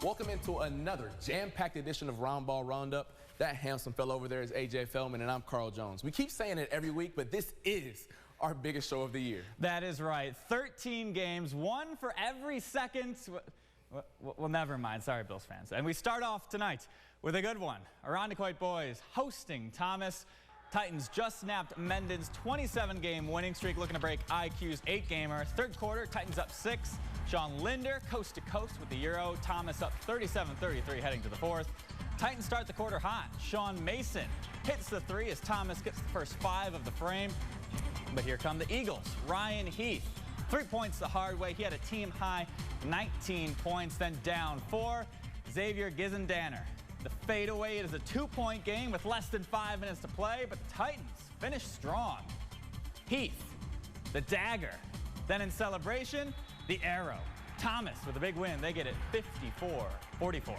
Welcome into another jam-packed edition of Roundball Roundup. That handsome fellow over there is AJ Feldman, and I'm Carl Jones. We keep saying it every week, but this is our biggest show of the year. That is right. 13 games, one for every second. Well, never mind. Sorry, Bills fans. And we start off tonight with a good one. Irondequoit boys hosting Thomas. Titans just snapped Menden's 27-game winning streak, looking to break IQ's 8-gamer. Third quarter, Titans up 6. Sean Linder coast to coast with the Euro. Thomas up 37-33 heading to the fourth. Titans start the quarter hot. Sean Mason hits the three as Thomas gets the first 5 of the frame. But here come the Eagles. Ryan Heath, 3 points the hard way. He had a team high 19 points, then down 4. Xavier Gizendanner. The fadeaway, it is a 2-point game with less than 5 minutes to play, but the Titans finish strong. Heath, the dagger. Then in celebration, the arrow. Thomas with a big win. They get it 54-44.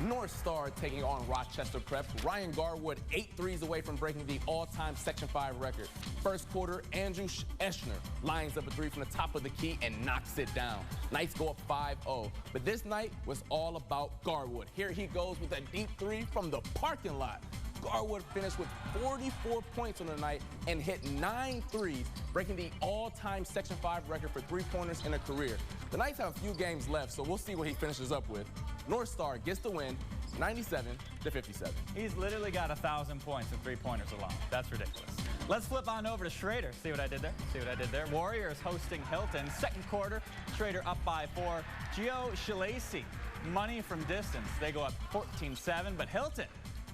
North Star taking on Rochester Prep. Ryan Garwood 8 threes away from breaking the all-time Section 5 record. First quarter, Andrew Eschner lines up a 3 from the top of the key and knocks it down. Knights go up 5-0. But this night was all about Garwood. Here he goes with a deep 3 from the parking lot. Garwood finished with 44 points on the night and hit 9 threes, breaking the all-time Section 5 record for 3-pointers in a career. The Knights have a few games left, so we'll see what he finishes up with. North Star gets the win, 97-57. He's literally got 1,000 points in 3-pointers alone. That's ridiculous. Let's flip on over to Schrader. See what I did there? See what I did there? Warriors hosting Hilton. Second quarter, Schrader up by 4. Gio Shalacy, money from distance. They go up 14-7, but Hilton,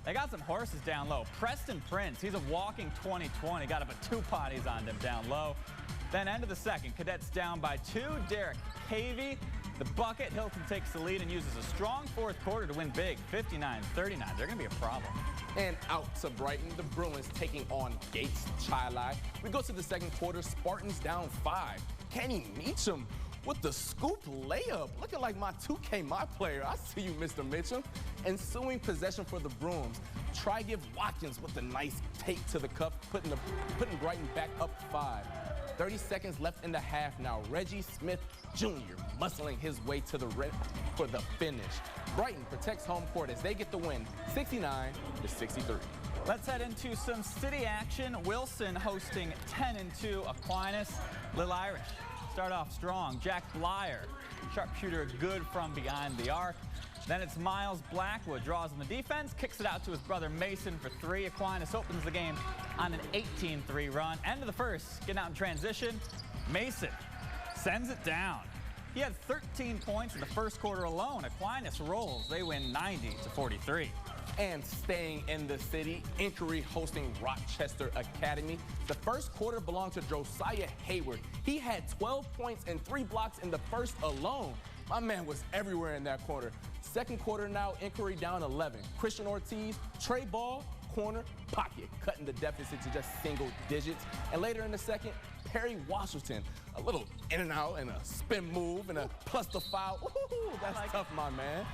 they got some horses down low. Preston Prince, he's a walking 20-20. Got about 2 potties on him down low. Then end of the second, Cadets down by 2. Derek Cavey, the bucket. Hilton takes the lead and uses a strong fourth quarter to win big, 59-39. They're going to be a problem. And out to Brighton, the Bruins taking on Gates Chili. We go to the second quarter, Spartans down 5. Kenny Meacham with the scoop layup. Looking like my 2K My Player. I see you, Mr. Mitchum. Ensuing possession for the Brooms. Try-Give Watkins with the nice take to the cup, putting Brighton back up 5. 30 seconds left in the half now. Reggie Smith Jr. muscling his way to the red for the finish. Brighton protects home court as they get the win, 69-63. Let's head into some city action. Wilson hosting 10-2 Aquinas. Lil Irish start off strong. Jack Blyer, sharpshooter, good from behind the arc. Then it's Miles Blackwood, draws on the defense, kicks it out to his brother Mason for 3. Aquinas opens the game on an 18-3 run. End of the first, getting out in transition. Mason sends it down. He had 13 points in the first quarter alone. Aquinas rolls. They win 90-43. And staying in the city, Inquiry hosting Rochester Academy. The first quarter belonged to Josiah Hayward. He had 12 points and 3 blocks in the first alone. My man was everywhere in that quarter. Second quarter now, Inquiry down 11. Christian Ortiz, Trey Ball, corner, pocket, cutting the deficit to just single digits. And later in the second, Perry Washington, a little in and out and a spin move and a plus the foul. Ooh, that's tough, my man.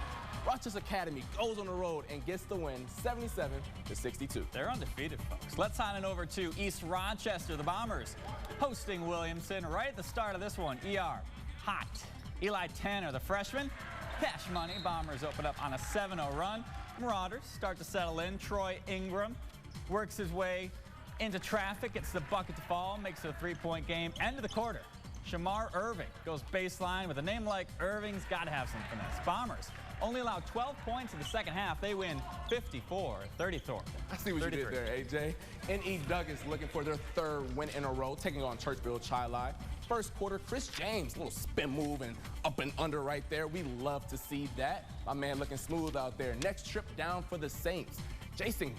Rochester Academy goes on the road and gets the win, 77-62. They're undefeated, folks. Let's sign it over to East Rochester. The Bombers hosting Williamson. Right at the start of this one, ER hot. Eli Tanner, the freshman. Cash money. Bombers open up on a 7-0 run. Marauders start to settle in. Troy Ingram works his way into traffic, gets the bucket to fall, makes it a 3-point game. End of the quarter. Shamar Irving goes baseline. With a name like Irving's got to have some finesse. Bombers only allow 12 points in the second half. They win 54-34. I see what you did there, AJ. N.E. Douglas looking for their 3rd win in a row, taking on Churchville Chili. First quarter, Chris James, little spin move and up and under right there. We love to see that. My man looking smooth out there. Next trip down for the Saints. Jason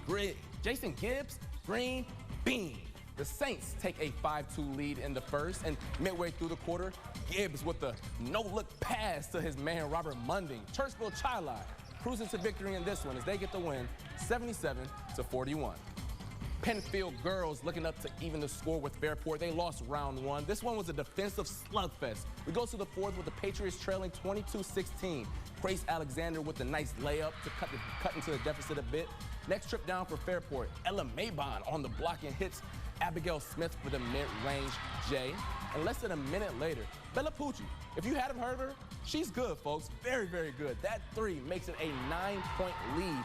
Gibbs, green bean. The Saints take a 5-2 lead in the first, and midway through the quarter, Gibbs with the no-look pass to his man Robert Munding. Churchville Chili cruising to victory in this one as they get the win, 77-41. Penfield girls looking up to even the score with Fairport. They lost round 1. This one was a defensive slugfest. We go to the fourth with the Patriots trailing 22-16. Grace Alexander with a nice layup to cut into the deficit a bit. Next trip down for Fairport, Ella Maybon on the block and hits Abigail Smith for the mid-range J. And less than a minute later, Bella Pucci, if you hadn't heard of her, she's good, folks. Very, very good. That three makes it a 9-point lead.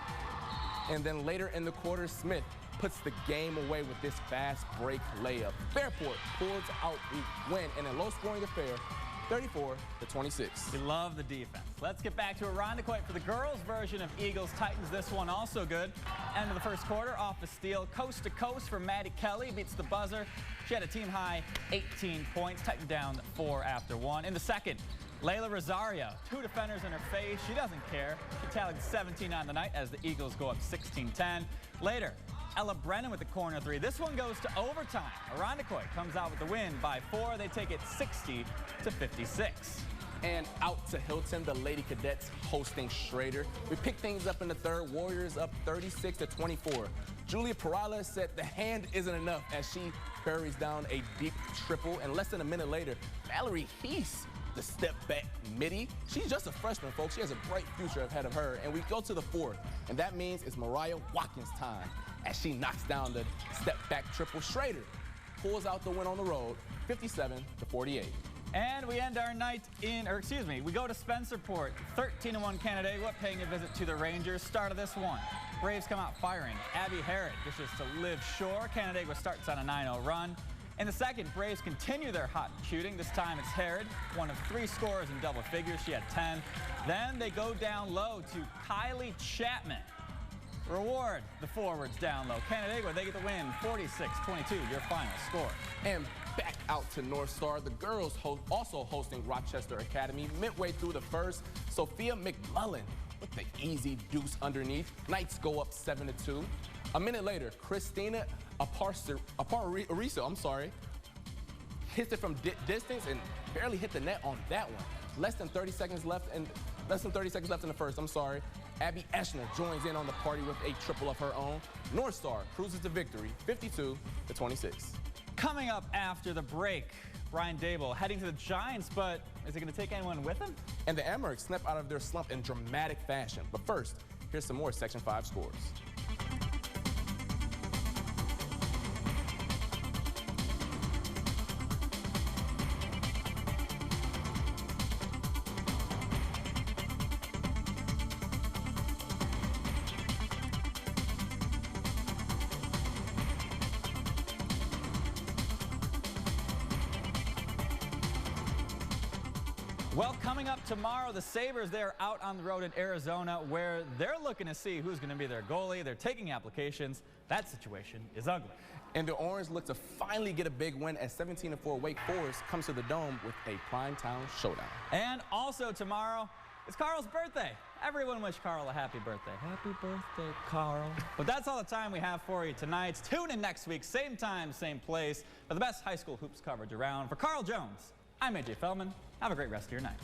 And then later in the quarter, Smith puts the game away with this fast break layup. Fairport pulls out the win in a low-scoring affair, 34-26. We love the defense. Let's get back to Irondequoit for the girls' version of Eagles-Titans. This one also good. End of the first quarter, off the steal, coast to coast for Maddie Kelly, beats the buzzer. She had a team-high 18 points, Titan down 4 after 1. In the second, Layla Rosario, 2 defenders in her face. She doesn't care. She tallied 17 on the night as the Eagles go up 16-10. Later, Ella Brennan with the corner three. This one goes to overtime. Irondequoit comes out with the win by 4. They take it 60-56. And out to Hilton, the Lady Cadets hosting Schrader. We pick things up in the third. Warriors up 36-24. Julia Perales said the hand isn't enough as she buries down a deep triple. And less than a minute later, Valerie Heese, the step back midi. She's just a freshman, folks. She has a bright future ahead of her. And we go to the fourth, and that means it's Mariah Watkins' time as she knocks down the step back triple. Schrader pulls out the win on the road, 57-48. And we end our night we go to Spencerport, 13-1 Canandaigua, paying a visit to the Rangers. Start of this one, Braves come out firing. Abby Herod dishes to Liv Shore. Canandaigua starts on a 9-0 run. In the second, Braves continue their hot shooting. This time it's Herod, one of 3 scorers in double figures. She had 10. Then they go down low to Kylie Chapman. Reward the forwards down low. Canandaigua, they get the win, 46-22, your final score. And back out to North Star. The girls also hosting Rochester Academy. Midway through the first, Sophia McMullen with the easy deuce underneath. Knights go up 7-2. A minute later, Christina Aparicio, hits it from distance and barely hit the net on that one. Less than 30 seconds left in the first, Abby Eschner joins in on the party with a triple of her own. North Star cruises to victory, 52-26. Coming up after the break, Brian Dable heading to the Giants, but is he going to take anyone with him? And the Amherst snap out of their slump in dramatic fashion. But first, here's some more Section 5 scores. Well, coming up tomorrow, the Sabres, they're out on the road in Arizona where they're looking to see who's going to be their goalie. They're taking applications. That situation is ugly. And the Orange look to finally get a big win as 17-4 Wake Forest comes to the Dome with a primetime showdown. And also tomorrow, it's Carl's birthday. Everyone wish Carl a happy birthday. Happy birthday, Carl. But that's all the time we have for you tonight. Tune in next week, same time, same place, for the best high school hoops coverage around. For Carl Jones, I'm AJ Feldman. Have a great rest of your night.